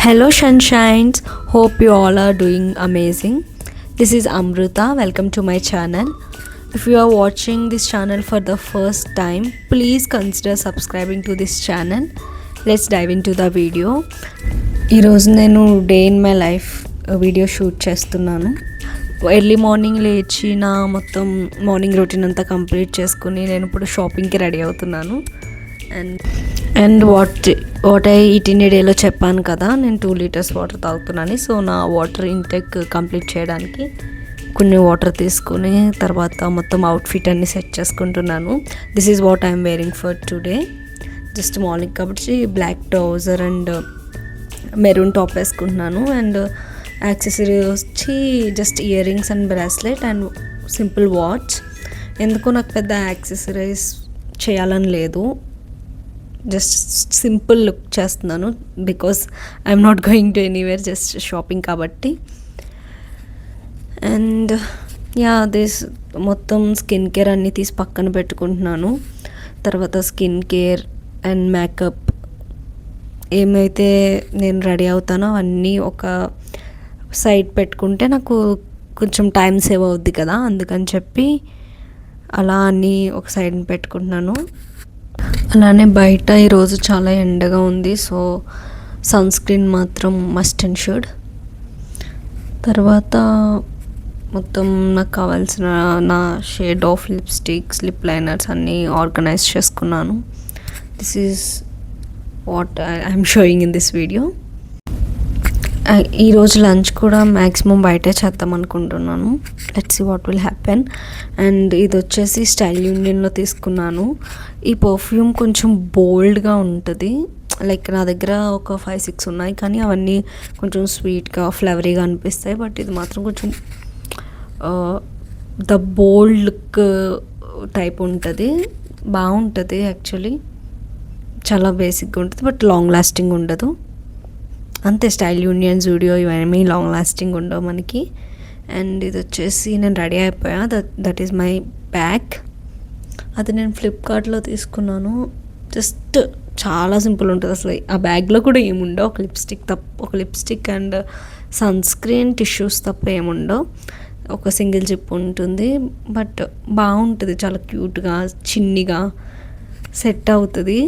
Hello, Sunshines. Hope you all are doing amazing. This is Amruta. Welcome to my channel. If you are watching this channel for the first time, please consider subscribing to this channel. Let's dive into the video. ఈరోజు నేను day in my life video shoot చేస్తున్నాను. Early morning లేచి నా మొత్తం morning routine అంతా complete చేసుకుని నేను ఇప్పుడు షాపింగ్కి రెడీ అవుతున్నాను. And what I eat in a డేలో చెప్పాను కదా, నేను 2 liters వాటర్ తాగుతున్నాను. సో నా వాటర్ ఇంటేక్ కంప్లీట్ చేయడానికి కొన్ని వాటర్ తీసుకుని తర్వాత మొత్తం అవుట్ఫిట్ అన్ని సెట్ చేసుకుంటున్నాను. This is what I'm wearing for today. Just morning కాబట్టి black trouser and maroon top వేసుకుంటున్నాను. అండ్ యాక్సెసరీ వచ్చి just earrings and bracelet and simple watch. ఎందుకో నాకు పెద్ద యాక్సెసరీస్ చేయాలని లేదు, జస్ట్ సింపుల్ లుక్ చేస్తున్నాను because I'm not going to anywhere, just shopping కాబట్టి. అండ్ దిస్ మొత్తం స్కిన్ కేర్ అన్నీ తీసి పక్కన పెట్టుకుంటున్నాను. తర్వాత స్కిన్ కేర్ అండ్ మేకప్ ఏమైతే నేను రెడీ అవుతానో అవన్నీ ఒక సైడ్ పెట్టుకుంటే నాకు కొంచెం టైం సేవ్ అవుద్ది కదా, అందుకని చెప్పి అలా అన్నీ ఒక సైడ్ పెట్టుకుంటున్నాను. అలానే బయట ఈరోజు చాలా ఎండగా ఉంది, సో సన్ స్క్రీన్ మాత్రం మస్ట్ అండ్ షుడ్. తర్వాత మొత్తం నాకు కావాల్సిన నా shade of lipsticks, lip liners అన్నీ ఆర్గనైజ్ చేసుకున్నాను. This is what I'm showing in this video. ఈరోజు లంచ్ కూడా మ్యాక్సిమం బయటే చేద్దాం అనుకుంటున్నాను. Let's see what will happen. And ఇది వచ్చేసి స్టైల్ యూనియన్లో తీసుకున్నాను. ఈ పర్ఫ్యూమ్ కొంచెం బోల్డ్గా ఉంటుంది. లైక్ నా దగ్గర ఒక 5-6 ఉన్నాయి, కానీ అవన్నీ కొంచెం స్వీట్గా ఫ్లేవరీగా అనిపిస్తాయి. బట్ ఇది మాత్రం కొంచెం ద బోల్డ్ లుక్ టైప్ ఉంటుంది. బాగుంటుంది యాక్చువల్లీ, చాలా బేసిక్గా ఉంటుంది బట్ లాంగ్ లాస్టింగ్ ఉండదు. అంతే, స్టైల్ యూనియన్, జూడియో ఇవన్నీ లాంగ్ లాస్టింగ్ ఉండవు మనకి. అండ్ ఇది వచ్చేసి నేను రెడీ అయిపోయా. That is my bag. అది నేను ఫ్లిప్కార్ట్లో తీసుకున్నాను. జస్ట్ చాలా సింపుల్ ఉంటుంది అసలు. ఆ బ్యాగ్లో కూడా ఏముండవు, ఒక lipstick and sunscreen, tissues తప్ప ఏముండవు. ఒక సింగిల్ జిప్ ఉంటుంది, బట్ బాగుంటుంది, చాలా క్యూట్గా చిన్నిగా సెట్ అవుతుంది.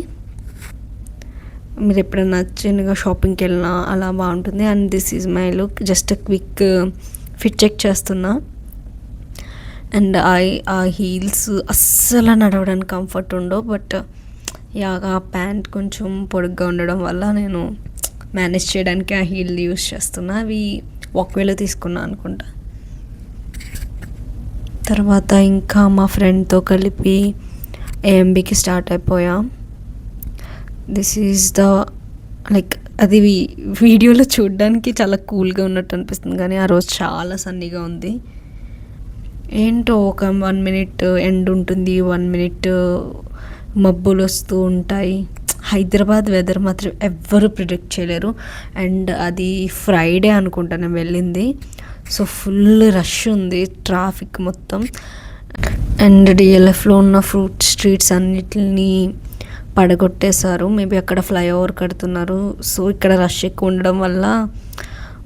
మీరు ఎప్పుడైనా చిన్నగా షాపింగ్కి వెళ్ళినా అలా బాగుంటుంది. And this is my look. Just quick fit check చేస్తున్నా. అండ్ ఆ హీల్స్ అస్సలు నడవడానికి కంఫర్ట్ ఉండవు, బట్ ఆ ప్యాంట్ కొంచెం పొడుగ్గా ఉండడం వల్ల నేను మేనేజ్ చేయడానికి ఆ హీల్ యూస్ చేస్తున్నా. అవి వాక్వేలో తీసుకున్నా అనుకుంటా. తర్వాత ఇంకా మా ఫ్రెండ్తో కలిపి ఏఎంబీకి స్టార్ట్ అయిపోయా. దిస్ ఈజ్ ద లైక్ అది వీడియోలో చూడడానికి చాలా కూల్గా ఉన్నట్టు అనిపిస్తుంది, కానీ ఆ రోజు చాలా సన్నీగా ఉంది. ఏంటో ఒక 1 minute ఎండ్ ఉంటుంది, 1 minute మబ్బులు వస్తూ ఉంటాయి. హైదరాబాద్ వెదర్ మాత్రం ఎవ్వరు ప్రిడిక్ట్ చేయలేరు. అండ్ అది ఫ్రైడే అనుకుంటా నేను వెళ్ళింది, సో ఫుల్ రష్ ఉంది, ట్రాఫిక్ మొత్తం. అండ్ డిఎల్ఎఫ్లో ఉన్న ఫ్రూట్ స్ట్రీట్స్ అన్నిటిని పడగొట్టేశారు. మేబీ అక్కడ ఫ్లైఓవర్ కడుతున్నారు, సో ఇక్కడ రష్ ఎక్కువ ఉండడం వల్ల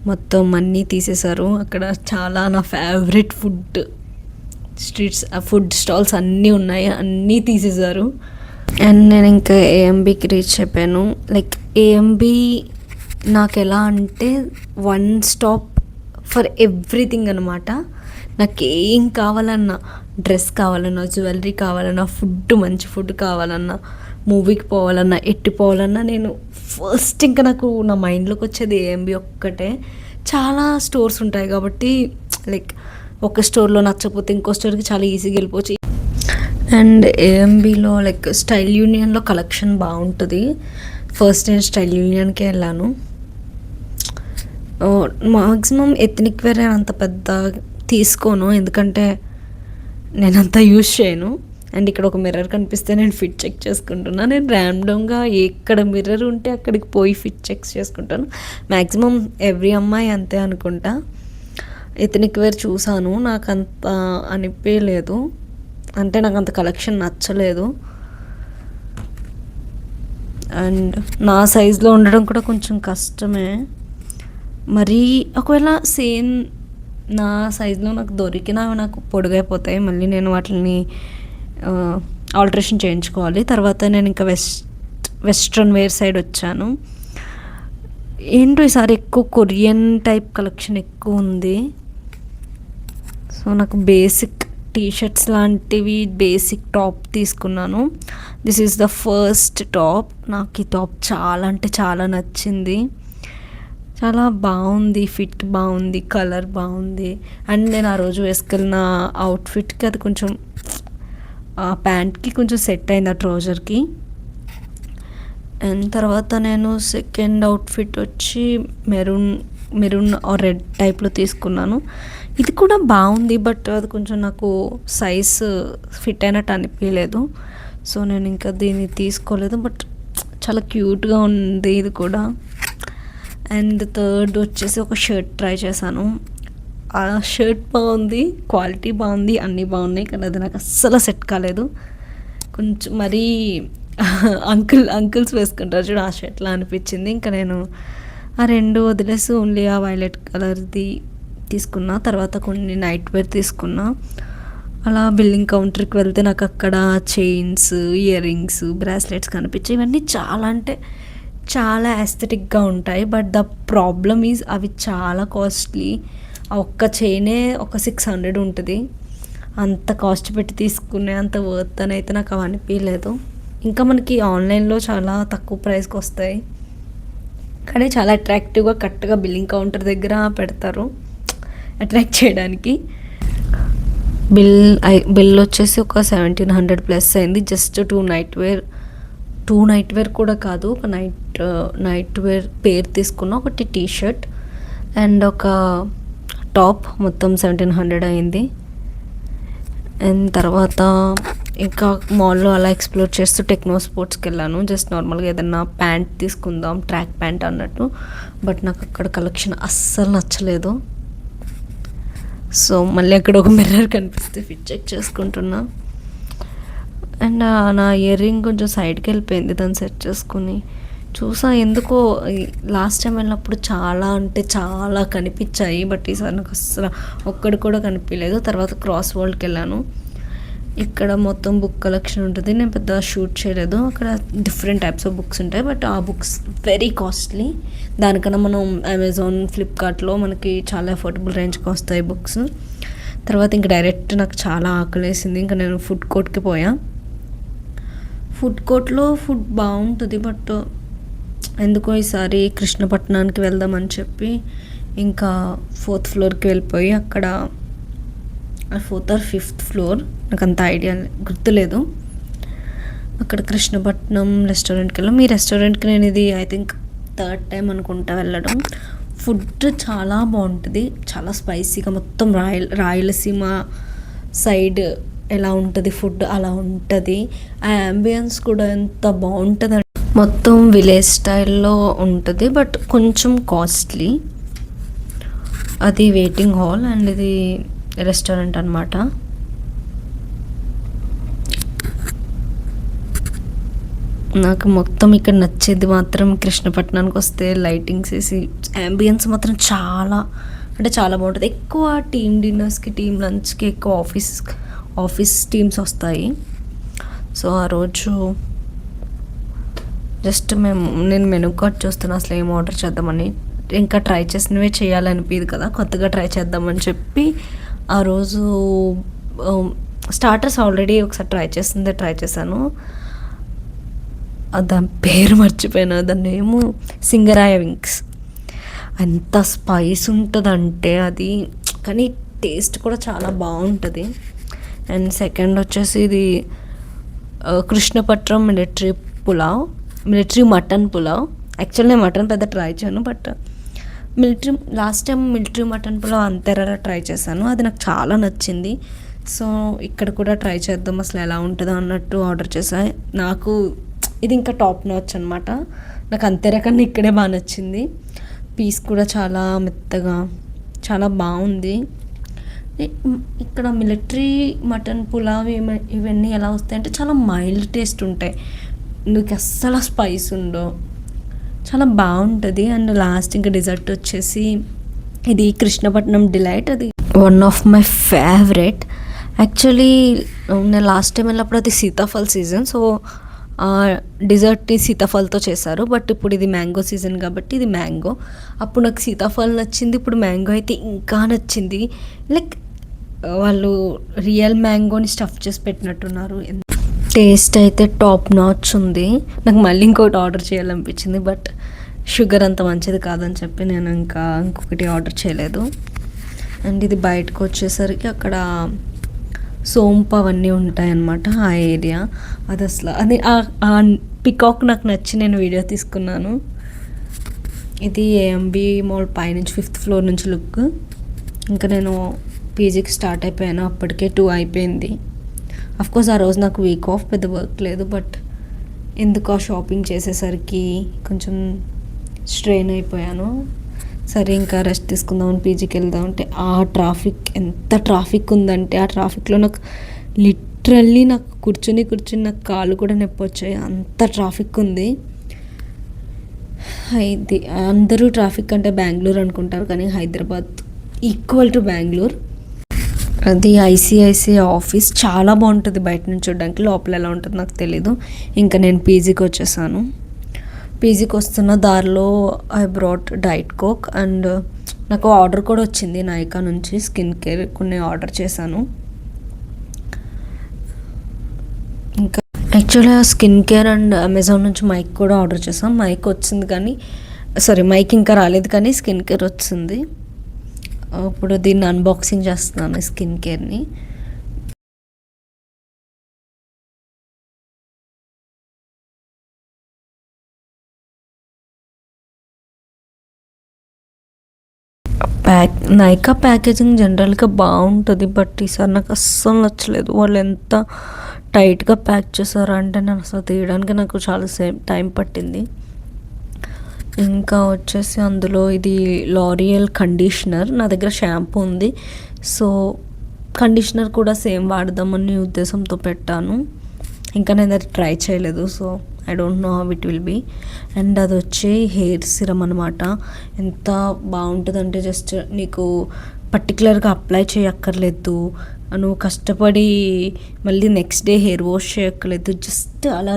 మొత్తం అన్నీ తీసేశారు. అక్కడ చాలా నా ఫేవరెట్ ఫుడ్ స్టాల్స్ అన్నీ ఉన్నాయి, అన్నీ తీసేశారు. అండ్ నేను ఇంకా ఏఎంబీకి రీచ్ అయిపోయాను. లైక్ ఏఎంబీ నాకు ఎలా అంటే 1 stop ఫర్ ఎవ్రీథింగ్ అనమాట. నాకు ఏం కావాలన్నా, డ్రెస్ కావాలన్నా, జ్యువెలరీ కావాలన్నా, మంచి ఫుడ్ కావాలన్నా, మూవీకి పోవాలన్నా, పోవాలన్నా, నేను ఫస్ట్ ఇంకా నాకు నా మైండ్లోకి వచ్చేది ఏఎంబీ ఒక్కటే. చాలా స్టోర్స్ ఉంటాయి కాబట్టి లైక్ ఒక స్టోర్లో నచ్చకపోతే ఇంకో స్టోర్కి చాలా ఈజీగా వెళ్ళిపోవచ్చు. అండ్ ఏఎంబీలో లైక్ స్టైల్ యూనియన్లో కలెక్షన్ బాగుంటుంది. ఫస్ట్ నేను స్టైల్ యూనియన్కే వెళ్ళాను. మాక్సిమం ఎథ్నిక్ వేర్ అంత పెద్ద తీసుకోను, ఎందుకంటే నేను అంత యూజ్ చేయను. అండ్ ఇక్కడ ఒక మిర్రర్ కనిపిస్తే నేను ఫిట్ చెక్ చేసుకుంటున్నాను. నేను ర్యాండమ్గా ఎక్కడ మిర్రర్ ఉంటే అక్కడికి పోయి ఫిట్ చెక్స్ చేసుకుంటాను. మ్యాక్సిమం ఎవ్రీ అమ్మాయి అంతే అనుకుంటా. ఎథ్నిక్ వేర్ చూసాను, నాకు అంత అనిపించలేదు, అంటే నాకు అంత కలెక్షన్ నచ్చలేదు. అండ్ నా సైజులో ఉండడం కూడా కొంచెం కష్టమే. మరీ ఒకవేళ సేమ్ నా సైజులో నాకు దొరికినా నాకు పొడుగైపోతాయి, మళ్ళీ నేను వాటిని ఆల్టరేషన్ చేయించుకోవాలి. తర్వాత నేను ఇంకా వెస్ట్రన్ వేర్ సైడ్ వచ్చాను. ఏంటో ఈసారి ఎక్కువ కొరియన్ టైప్ కలెక్షన్ ఎక్కువ ఉంది. సో నాకు బేసిక్ టీషర్ట్స్ లాంటివి బేసిక్ టాప్ తీసుకున్నాను. This is the first top. నాకు ఈ టాప్ చాలా అంటే చాలా నచ్చింది. చాలా బాగుంది, ఫిట్ బాగుంది, కలర్ బాగుంది. అండ్ నేను ఆ రోజు వేసుకెళ్ళిన అవుట్ఫిట్కి అది కొంచెం ఆ ప్యాంట్కి కొంచెం సెట్ అయింది, ఆ ట్రౌజర్కి. అండ్ తర్వాత నేను సెకండ్ అవుట్ఫిట్ వచ్చి మెరూన్ ఆర్ రెడ్ టైప్లో తీసుకున్నాను. ఇది కూడా బాగుంది, బట్ అది కొంచెం నాకు సైజ్ ఫిట్ అయినట్టు అనిపించలేదు. సో నేను ఇంకా దీన్ని తీసుకోలేదు, బట్ చాలా క్యూట్గా ఉంది ఇది కూడా. అండ్ థర్డ్ వచ్చేసి ఒక షర్ట్ ట్రై చేశాను. ఆ షర్ట్ బాగుంది, క్వాలిటీ బాగుంది, అన్నీ బాగున్నాయి, కానీ అది నాకు అస్సలు సెట్ కాలేదు. కొంచెం మరీ అంకుల్స్ వేసుకుంటారు చూడు, ఆ షర్ట్లా అనిపించింది. ఇంకా నేను ఆ రెండు వదిలేసి ఓన్లీ ఆ వైలెట్ కలర్ది తీసుకున్నా. తర్వాత కొన్ని నైట్ వేర్ తీసుకున్నా. అలా బిల్లింగ్ కౌంటర్కి వెళ్తే నాకు అక్కడ చైన్స్, ఇయర్ రింగ్స్, బ్రాస్లెట్స్ కనిపించాయి. ఇవన్నీ చాలా అంటే చాలా ఎస్థెటిక్గా ఉంటాయి, బట్ ద ప్రాబ్లమ్ ఈజ్ అవి చాలా కాస్ట్లీ. ఆ ఒక్క చైనే ఒక 600 ఉంటుంది. అంత కాస్ట్ పెట్టి తీసుకునే అంత వర్త్ అని అయితే నాకు అవి అనిపించలేదు. ఇంకా మనకి ఆన్లైన్లో చాలా తక్కువ ప్రైస్కి వస్తాయి, కానీ చాలా అట్రాక్టివ్గా కరెక్ట్గా బిల్లింగ్ కౌంటర్ దగ్గర పెడతారు అట్రాక్ట్ చేయడానికి. బిల్ వచ్చేసి ఒక 1700 ప్లస్ అయింది. జస్ట్ టూ నైట్ వేర్ కూడా కాదు, ఒక నైట్ వేర్ పేర్ తీసుకున్న, ఒకటి టీ షర్ట్ అండ్ ఒక టాప్, మొత్తం 1700 అయింది. అండ్ తర్వాత ఇంకా మాల్లో అలా ఎక్స్ప్లోర్ చేస్తూ టెక్నో స్పోర్ట్స్కి వెళ్ళాను. జస్ట్ నార్మల్గా ఏదన్నా ప్యాంట్ తీసుకుందాం, ట్రాక్ ప్యాంట్ అన్నట్టు, బట్ నాకు అక్కడ కలెక్షన్ అస్సలు నచ్చలేదు. సో మళ్ళీ అక్కడ ఒక మిర్రర్ కనిపిస్తే ఫిట్ చెక్ చేసుకుంటున్నా. అండ్ నా ఇయర్ రింగ్ కొంచెం సైడ్కి వెళ్ళిపోయింది, దాన్ని సెట్ చేసుకుని చూసా. ఎందుకో లాస్ట్ టైం వెళ్ళినప్పుడు చాలా అంటే చాలా కనిపించాయి, బట్ ఈసారి నాకు అస్సలు ఒక్కడి కూడా కనిపించలేదు. తర్వాత క్రాస్ వరల్డ్కి వెళ్ళాను. ఇక్కడ మొత్తం బుక్ కలెక్షన్ ఉంటుంది. నేను పెద్ద షూట్ చేయలేదు, అక్కడ డిఫరెంట్ టైప్స్ ఆఫ్ బుక్స్ ఉంటాయి, బట్ ఆ బుక్స్ వెరీ కాస్ట్లీ. దానికన్నా మనం అమెజాన్, ఫ్లిప్కార్ట్లో మనకి చాలా అఫోర్డబుల్ రేంజ్కి వస్తాయి బుక్స్. తర్వాత ఇంకా డైరెక్ట్ నాకు చాలా ఆకలేసింది, ఇంకా నేను ఫుడ్ కోర్ట్కి పోయా. ఫుడ్ కోర్ట్లో ఫుడ్ బాగుంటుంది, బట్ ఎందుకో ఈసారి కృష్ణపట్నానికి వెళ్దామని చెప్పి ఇంకా 4th ఫ్లోర్కి వెళ్ళిపోయి అక్కడ 4th or 5th ఫ్లోర్, నాకు అంత ఐడియా గుర్తులేదు, అక్కడ కృష్ణపట్నం రెస్టారెంట్కి వెళ్ళాం. ఈ రెస్టారెంట్కి నేను ఇది ఐ థింక్ 3rd టైం అనుకుంటా వెళ్ళడం. ఫుడ్ చాలా బాగుంటుంది, చాలా స్పైసీగా, మొత్తం రాయలసీమ సైడ్ ఎలా ఉంటుంది ఫుడ్ అలా ఉంటుంది. ఆ అంబియన్స్ కూడా ఎంత బాగుంటుంది, మొత్తం విలేజ్ స్టైల్లో ఉంటుంది, బట్ కొంచెం కాస్ట్లీ. అది వెయిటింగ్ హాల్ అండ్ ఇది రెస్టారెంట్ అన్నమాట. నాకు మొత్తం ఇక్కడ నచ్చేది మాత్రం కృష్ణపట్నానికి వస్తే లైటింగ్స్ వేసి అంబియన్స్ మాత్రం చాలా అంటే చాలా బాగుంటుంది. ఎక్కువ టీమ్ డిన్నర్స్కి, టీమ్ లంచ్కి ఎక్కువ ఆఫీస్ టీమ్స్ వస్తాయి. సో ఆ రోజు జస్ట్ నేను మెనూ కార్డ్ చూస్తున్నా అసలు ఏం ఆర్డర్ చేద్దామని. ఇంకా ట్రై చేసినవే చేయాలనిపించదు కదా, కొత్తగా ట్రై చేద్దామని చెప్పి ఆ రోజు స్టార్టర్స్ ఆల్రెడీ ఒకసారి ట్రై చేశాను. దాని పేరు మర్చిపోయాను, దాన్ని ఏమో సింగరాయ వింగ్స్. ఎంత స్పైస్ ఉంటుందంటే అది, కానీ టేస్ట్ కూడా చాలా బాగుంటుంది. అండ్ సెకండ్ వచ్చేసి ఇది Krishnapatnam military mutton pulao. Actually నేను మటన్ పెద్ద ట్రై చేయను, but last time military mutton pulao అంతేరా ట్రై చేశాను, అది నాకు చాలా నచ్చింది. సో ఇక్కడ కూడా ట్రై చేద్దాం అసలు ఎలా ఉంటుందో అన్నట్టు ఆర్డర్ చేశాను. నాకు ఇది ఇంకా టాప్ నాచ్ అనమాట. నాకు అంతేరా కన్నా ఇక్కడే బాగా నచ్చింది. పీస్ కూడా చాలా మెత్తగా చాలా బాగుంది. ఇక్కడ మిలిటరీ మటన్ పులావ్ ఇవన్నీ ఎలా వస్తాయంటే చాలా మైల్డ్ టేస్ట్ ఉంటాయి, నీకు అస్సలు స్పైస్ ఉండవు. చాలా బాగుంటుంది. అండ్ లాస్ట్ ఇంకా డిజర్ట్ వచ్చేసి ఇది కృష్ణపట్నం డిలైట్. అది one of my favourite. Actually నేను లాస్ట్ టైం వెళ్ళినప్పుడు అది సీతాఫల్ సీజన్, సో డిజర్ట్ని సీతాఫల్తో చేశారు. బట్ ఇప్పుడు ఇది మ్యాంగో సీజన్ కాబట్టి ఇది మ్యాంగో. అప్పుడు నాకు సీతాఫల్ నచ్చింది, ఇప్పుడు మ్యాంగో అయితే ఇంకా నచ్చింది. లైక్ వాళ్ళు రియల్ మ్యాంగోని స్టఫ్ చేసి పెట్టినట్టున్నారు. టేస్ట్ అయితే టాప్ నాచ్ ఉంది. నాకు మళ్ళీ ఇంకోటి ఆర్డర్ చేయాలనిపించింది, బట్ షుగర్ అంత మంచిది కాదని చెప్పి నేను ఇంకొకటి ఆర్డర్ చేయలేదు. అండ్ ఇది బయటకు వచ్చేసరికి అక్కడ సోంపు అవన్నీ ఉంటాయన్నమాట ఆ ఏరియా. అది అసలు అది ఆ పికాక్ నాకు నచ్చి నేను వీడియో తీసుకున్నాను. ఇది ఏఎంబి మాల్ పైనుంచి 5th ఫ్లోర్ నుంచి లుక్. ఇంకా నేను పీజీకి స్టార్ట్ అయిపోయాను, అప్పటికే 2 అయిపోయింది. అఫ్కోర్స్ ఆ రోజు నాకు వీక్ ఆఫ్, పెద్ద వర్క్ లేదు. బట్ ఎందుకు ఆ షాపింగ్ చేసేసరికి కొంచెం స్ట్రెయిన్ అయిపోయాను. సరే ఇంకా రెస్ట్ తీసుకుందామని పీజీకి వెళ్దామంటే ఆ ట్రాఫిక్, ఎంత ట్రాఫిక్ ఉందంటే ఆ ట్రాఫిక్లో నాకు లిటరల్లీ నాకు కూర్చుని నాకు కాళ్ళు కూడా నొప్పి వచ్చాయి, అంత ట్రాఫిక్ ఉంది. ఇది అందరూ ట్రాఫిక్ అంటే బెంగళూరు అనుకుంటారు, కానీ హైదరాబాద్ ఈక్వల్ టు బెంగళూరు. అది ఐసిఐసిఐ ఆఫీస్ చాలా బాగుంటుంది బయట నుంచి చూడడానికి, లోపల ఎలా ఉంటుందో నాకు తెలీదు. ఇంకా నేను పీజీకి వచ్చేసాను. పీజీకి వస్తున్న దారిలో I brought diet coke. And నాకు ఆర్డర్ కూడా వచ్చింది నైకా నుంచి, స్కిన్ కేర్ కొన్ని ఆర్డర్ చేశాను. ఇంకా యాక్చువల్లీ ఆ స్కిన్ కేర్ అండ్ అమెజాన్ నుంచి మైక్ కూడా ఆర్డర్ చేసాం. మైక్ వచ్చింది కానీ మైక్ ఇంకా రాలేదు, కానీ స్కిన్ కేర్ వచ్చింది. ఇప్పుడు దీన్ని అన్బాక్సింగ్ చేస్తున్నాను స్కిన్ కేర్ని. నైకా ప్యాకేజింగ్ జనరల్గా బాగుంటుంది, బట్ ఈసారి నాకు అస్సలు నచ్చలేదు. వాళ్ళు ఎంత టైట్గా ప్యాక్ చేశారు అంటే నేను అసలు తీయడానికి నాకు చాలా టైం పట్టింది. ఇంకా వచ్చేసి అందులో ఇది లారియల్ కండిషనర్, నా దగ్గర షాంపూ ఉంది, సో కండిషనర్ కూడా సేమ్ వాడదామని ఉద్దేశంతో పెట్టాను. ఇంకా నేను అది ట్రై చేయలేదు, so I don't know how it will be. And అది వచ్చి హెయిర్ సిరమ్ అనమాట. ఎంత బాగుంటుందంటే జస్ట్ నీకు పర్టికులర్గా అప్లై చేయక్కర్లేదు, నువ్వు కష్టపడి మళ్ళీ నెక్స్ట్ డే హెయిర్ వాష్ చేయక్కర్లేదు, జస్ట్ అలా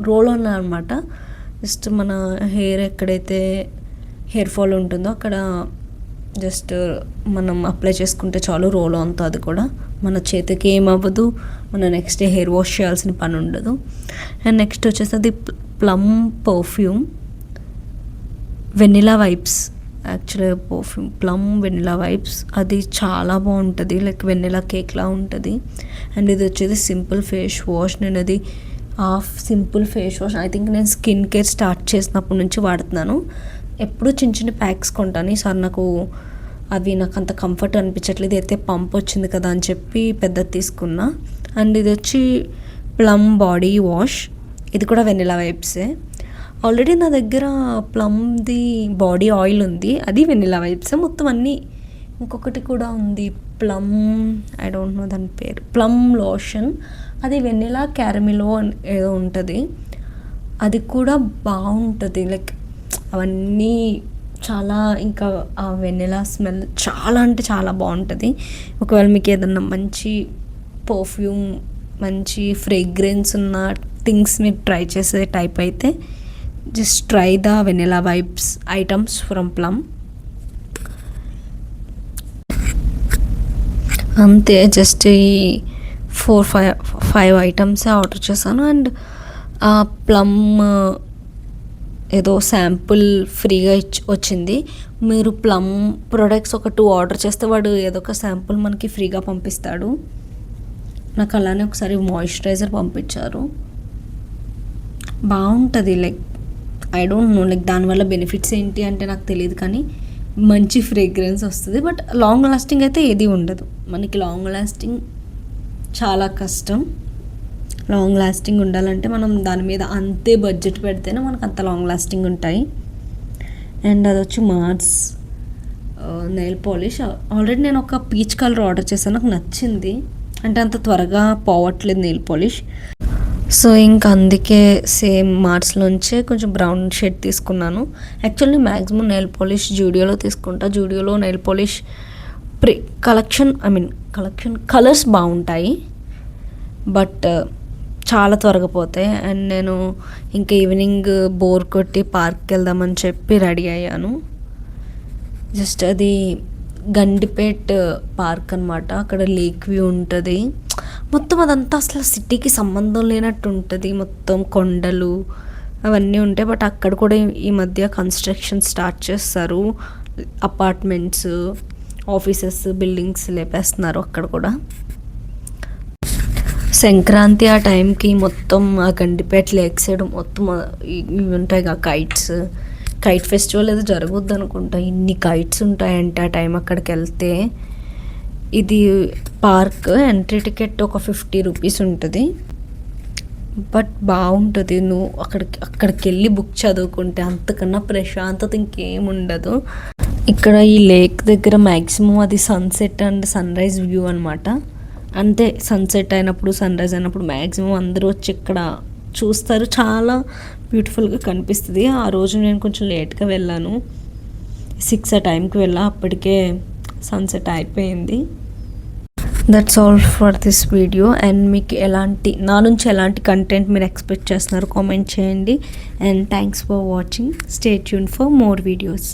రోల్ ఆన్ అనమాట. జస్ట్ మన హెయిర్ ఎక్కడైతే హెయిర్ ఫాల్ ఉంటుందో అక్కడ జస్ట్ మనం అప్లై చేసుకుంటే చాలు, రోల్ ఆన్తో. అది కూడా మన చేతికి ఏమవ్వదు, మన నెక్స్ట్ డే హెయిర్ వాష్ చేయాల్సిన పని ఉండదు. అండ్ నెక్స్ట్ వచ్చేసి అది plum perfume vanilla vibes. Actually perfume plum vanilla vibes, అది చాలా బాగుంటుంది, లైక్ వెనిలా కేక్లా ఉంటుంది. అండ్ ఇది వచ్చేది సింపుల్ ఫేస్ వాష్. నేను అది simple face wash I think నేను స్కిన్ కేర్ స్టార్ట్ చేసినప్పటి నుంచి వాడుతున్నాను. ఎప్పుడు చిన్న చిన్న ప్యాక్స్ కొంటాను, ఈసారి నాకు అంత కంఫర్ట్ అనిపించట్లేదు, అయితే పంప్ వచ్చింది కదా అని చెప్పి పెద్దది తీసుకున్నా. అండ్ ఇది వచ్చి ప్లమ్ బాడీ వాష్, ఇది కూడా వెనిలా వైబ్సే. ఆల్రెడీ నా దగ్గర ప్లమ్ది బాడీ ఆయిల్ ఉంది, అది వెనిలా వైబ్సే మొత్తం అన్నీ. ఇంకొకటి కూడా ఉంది ప్లమ్, ఐ డోంట్ నో దాని పేరు, ప్లమ్ లోషన్, అది వెనిలా క్యారమిలో ఏదో ఉంటుంది, అది కూడా బాగుంటుంది. లైక్ అవన్నీ చాలా, ఇంకా ఆ వెనిలా స్మెల్ చాలా అంటే చాలా బాగుంటుంది. ఒకవేళ మీకు ఏదన్నా మంచి పర్ఫ్యూమ్, మంచి ఫ్రేగ్రెన్స్ ఉన్న థింగ్స్ మీరు ట్రై చేసే టైప్ అయితే just try the vanilla vibes items from plum. అంతే, జస్ట్ ఈ 4-5 ఐటమ్స్ ఆర్డర్ చేశాను. అండ్ ఆ ప్లమ్ ఏదో శాంపుల్ ఫ్రీగా వచ్చింది. మీరు ప్లమ్ ప్రొడక్ట్స్ ఒక 2 ఆర్డర్ చేస్తే వాడు ఏదో ఒక శాంపుల్ మనకి ఫ్రీగా పంపిస్తాడు. నాకు అలానే ఒకసారి మాయిశ్చరైజర్ పంపించారు, బాగుంటుంది. Like I don't no, like దానివల్ల బెనిఫిట్స్ ఏంటి అంటే నాకు తెలియదు, కానీ మంచి ఫ్రేగ్రెన్స్ వస్తుంది. బట్ లాంగ్ లాస్టింగ్ అయితే ఏది ఉండదు. మనకి లాంగ్ లాస్టింగ్ చాలా కష్టం. లాంగ్ లాస్టింగ్ ఉండాలంటే మనం దాని మీద అంతే బడ్జెట్ పెడితేనే మనకు అంత లాంగ్ లాస్టింగ్ ఉంటాయి. అండ్ అది వచ్చి మార్స్ నెయిల్ పాలిష్. ఆల్రెడీ నేను ఒక పీచ్ కలర్ ఆర్డర్ చేశాను, నాకు నచ్చింది, అంటే అంత త్వరగా పోవట్లేదు నెయిల్ పాలిష్. సో ఇంకా అందుకే సేమ్ మార్ట్స్లోంచే కొంచెం బ్రౌన్ షేడ్ తీసుకున్నాను. యాక్చువల్లీ మ్యాక్సిమం నెయిల్ పాలిష్ జూడియోలో తీసుకుంటా. జూడియోలో నెయిల్ పాలిష్ కలెక్షన్ కలర్స్ బాగుంటాయి, బట్ చాలా త్వరగా పోతాయి. అండ్ నేను ఇంకా ఈవినింగ్ బోర్ కొట్టి పార్క్కి వెళ్దామని చెప్పి రెడీ అయ్యాను. జస్ట్ అది గండిపేట్ పార్క్ అనమాట. అక్కడ లేక్ వ్యూ ఉంటుంది. మొత్తం అదంతా అసలు సిటీకి సంబంధం లేనట్టు ఉంటుంది. మొత్తం కొండలు అవన్నీ ఉంటాయి. బట్ అక్కడ కూడా ఈ మధ్య కన్స్ట్రక్షన్ స్టార్ట్ చేస్తారు. అపార్ట్మెంట్స్, ఆఫీసెస్, బిల్డింగ్స్ లేపేస్తున్నారు అక్కడ కూడా. సంక్రాంతి ఆ టైంకి మొత్తం ఆ గండిపేట లేక్ సైడ్ మొత్తం ఇవి ఉంటాయి కదా, కైట్ ఫెస్టివల్ ఏదో జరుగుద్ది అనుకుంటా. ఇన్ని కైట్స్ ఉంటాయంటే ఆ టైం అక్కడికి వెళ్తే. ఇది పార్క్ ఎంట్రీ టికెట్ ఒక 50 రూపీస్ ఉంటుంది, బట్ బాగుంటుంది. నువ్వు అక్కడికి వెళ్ళి బుక్ చదువుకుంటే అంతకన్నా ప్రశాంతత ఇంకేం ఉండదు. ఇక్కడ ఈ లేక్ దగ్గర మ్యాక్సిమం అది sunset and sunrise view అనమాట. అంతే, సన్సెట్ అయినప్పుడు సన్ రైజ్ అయినప్పుడు మ్యాక్సిమం అందరూ వచ్చి ఇక్కడ చూస్తారు. చాలా బ్యూటిఫుల్గా కనిపిస్తుంది. ఆ రోజు నేను కొంచెం లేట్గా వెళ్ళాను, 6 ఆ టైంకి వెళ్ళా. అప్పటికే సన్సెట్ అయిపోయింది. That's all for this video. And మీకు నా నుంచి ఎలాంటి కంటెంట్ మీరు ఎక్స్పెక్ట్ చేస్తున్నారు కామెంట్ చేయండి. And thanks for watching. Stay tune for more videos.